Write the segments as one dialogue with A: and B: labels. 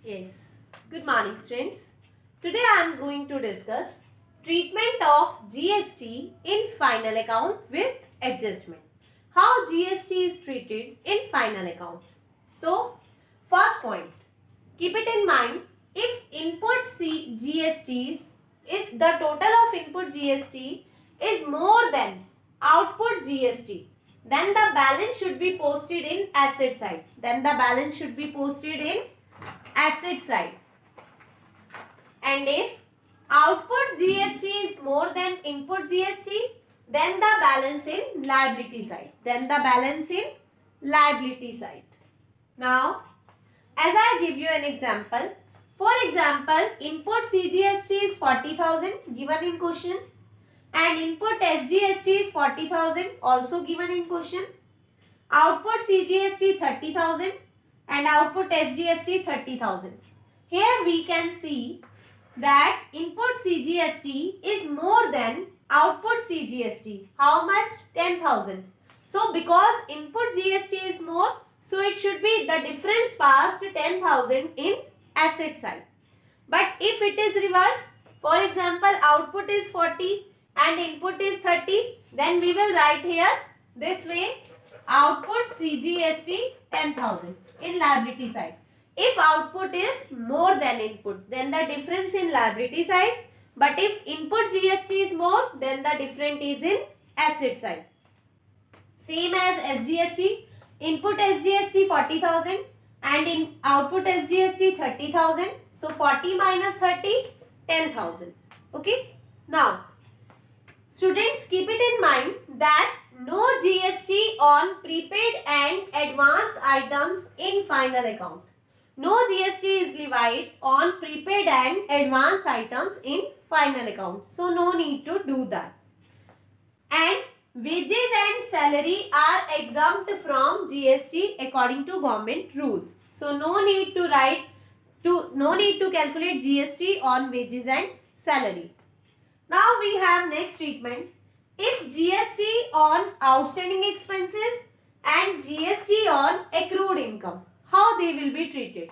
A: Yes, good morning students. Today I am going to discuss treatment of GST in final account with adjustment. How GST is treated in final account. So, first point, keep it in mind, if input GSTs is the total of input GST is more than output GST, then the balance should be posted in asset side. Asset side. And if output GST is more than input GST, then the balance in liability side. Now, as I give you an example, for example, input CGST is 40,000 given in question and input SGST is 40,000 also given in question. Output CGST 30,000 and output SGST 30,000. Here we can see that input CGST is more than output CGST. How much? 10,000. So because input GST is more, so it should be the difference passed 10,000 in asset side. But if it is reverse, for example, output is 40 and input is 30, then we will write here this way: output CGST 10,000 in liability side. If output is more than input, then the difference in liability side. But if input GST is more, then the difference is in asset side. Same as SGST. Input SGST 40,000 and in output SGST 30,000. So 40 minus 30, 10,000. Okay. Now, students, keep it in mind that no GST on prepaid and advance items in final account. No GST is levied on prepaid and advance items in final account. So, no need to do that. And wages and salary are exempt from GST according to government rules. So, no need to calculate GST on wages and salary. Now, we have next treatment. If GST on outstanding expenses and GST on accrued income, how they will be treated?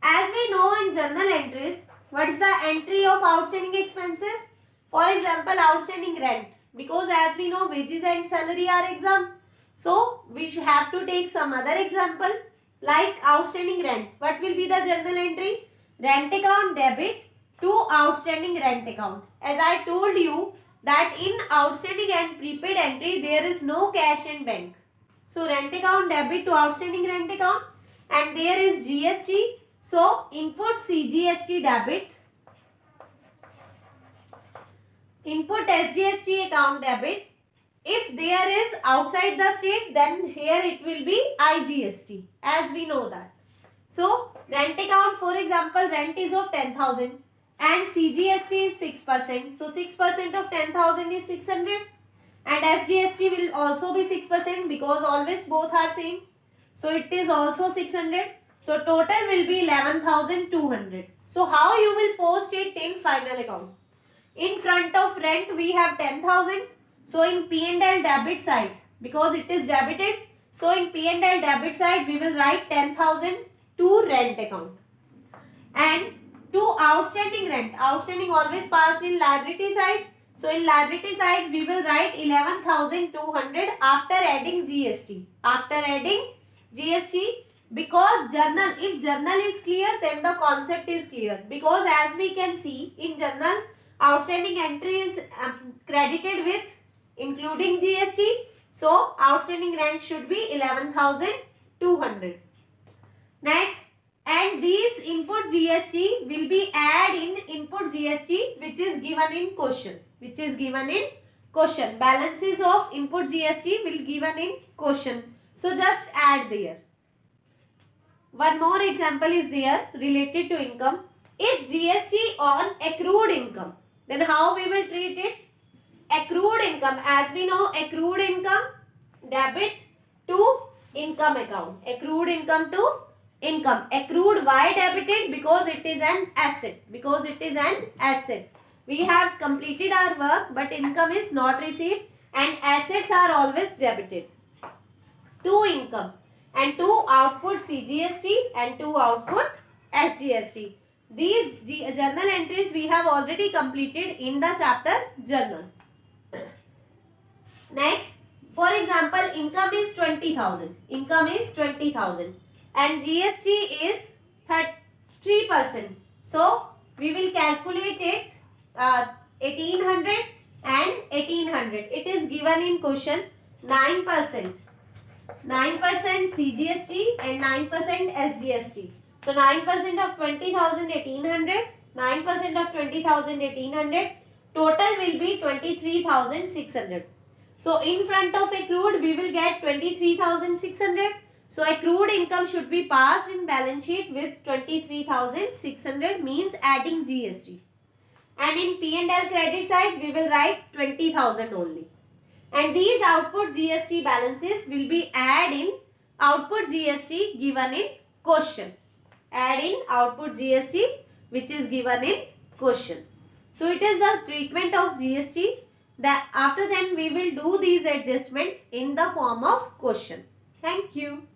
A: As we know in journal entries, what is the entry of outstanding expenses? For example, outstanding rent, because as we know wages and salary are exempt. So, we should have to take some other example like outstanding rent. What will be the journal entry? Rent account debit to outstanding rent account. As I told you that in outstanding and prepaid entry there is no cash in bank. So, rent account debit to outstanding rent account. And there is GST. So, input CGST debit, input SGST account debit. If there is outside the state, then here it will be IGST, as we know that. So, rent account, for example, rent is of 10,000 and CGST is 6%. So, 6% of 10,000 is 600 and SGST will also be 6% because always both are same. So, it is also 600. So, total will be 11,200. So, how you will post it in final account? In front of rent, we have 10,000. So, in P&L debit side, because it is debited, so in P&L debit side, we will write 10,000 to rent account. And to outstanding rent, outstanding always passed in liability side. So, in liability side, we will write 11,200 after adding GST. Because journal, if journal is clear, then the concept is clear. Because as we can see in journal, outstanding entry is credited with including GST. So, outstanding rent should be 11,200. Next, and these input GST will be added in input GST which is given in question. Balances of input GST will given in question. So, just add there. One more example is there related to income. If GST on accrued income, then how we will treat it? Accrued income, as we know, accrued income debit to income account. Accrued income to income. Accrued, why debited? Because it is an asset. We have completed our work, but income is not received and assets are always debited to income. And to output CGST and to output SGST. These journal entries we have already completed in the chapter journal. Next, for example, income is 20,000. Income is 20,000 and GST is 3%. So, we will calculate it 1800 and 1800. It is given in question 9%. 9% CGST and 9% SGST. So 9% of 20,000 1800, 9% of 20,000 1800. Total will be 23,600. So in front of accrued we will get 23,600. So accrued income should be passed in balance sheet with 23,600 means adding GST. And in P&L credit side we will write 20,000 only. And these output GST balances will be add in output GST given in question. Add in output GST which is given in question. So it is the treatment of GST. That after then we will do these adjustment in the form of question. Thank you.